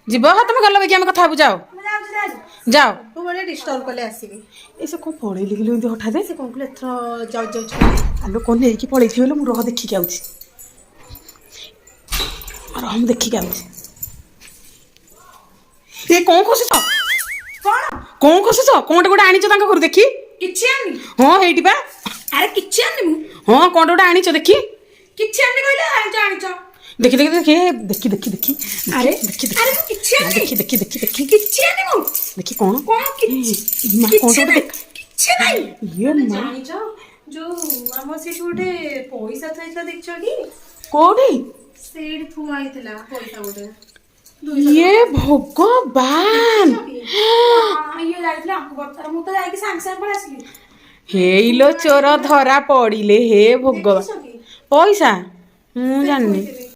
ଯିବ ହଁ ତମେ ଗଲ ବାକି ଆମେ କଥା ହବୁ ଯାଅ ଯାଅ ତୁ ବଳେ ଡିଷ୍ଟର୍ବ କଲେ ଆସିବି ଏସବୁ କ'ଣ ପଳେଇଲି କିଲୋ ଏମିତି ହଠାତ୍ ସେ କଣ କହିଲେ ଏଥର ଯାଉଛି ଆଲୋ କ'ଣ ନେଇକି ପଳେଇଥିବ ମୁଁ ରହ ଦେଖିକି ଆଉଛି ରହ ମୁଁ ଦେଖିକି ଆଉଛି ଏ କ'ଣ ଖସୁଛ କ'ଣ ଖସୁଛ କ'ଣଟା ଗୋଟେ ଆଣିଛ ତାଙ୍କ ଘରୁ ଦେଖି କିଛି ଆଣିନି ହଁ ହେଇଠି ବା ଆରେ କିଛି ଆଣିନି ମୁଁ ହଁ କ'ଣଟା ଗୋଟେ ଆଣିଛ ଦେଖି କିଛି ଆଣିନି କହିଲେ ଆଣିଛ ଦେଖି ଦେଖି ଦେଖି ଦେଖି ଦେଖି ଦେଖି ଆରେ ଦେଖି ଆରେ ମୁଁ କିଛି ଆଣିନି ଦେଖି ଦେଖି ଦେଖି ଦେଖି କିଛି ଆଣିନି ମୁଁ ଦେଖି କ'ଣ କିଛି ମା କିଛି କ'ଣ ନାହିଁ କିଛି ନାହିଁ ଇଏ ମା ଜାଣିଛ ଯୋଉ ଆମର ସେଇଠି ଗୋଟେ ପଇସା ଥୋଇଥିଲା ଦେଖିଛ କି କୋଉଠି ସେଇଠି ଥୁଆ ହେଇଥିଲା ପଇସା ଗୋଟେ ଇଏ ଭଗବାନ ଇଏ ଯାଇଥିଲେ ଆଙ୍କୁ ବର୍ତ୍ତମାନ ମୁଁ ତ ଯାଇକି ସାଙ୍ଗେ ସାଙ୍ଗେ ପଳେଇ ଆସିଲି ହେଇଲୋ ଚୋର ଧରା ପଡ଼ିଲେ ହେ ଭଗବାନ ଦେଖିଛ କି? ପଇସା ମୁଁ ଜାଣିନି ଥୋଇଥିଲି।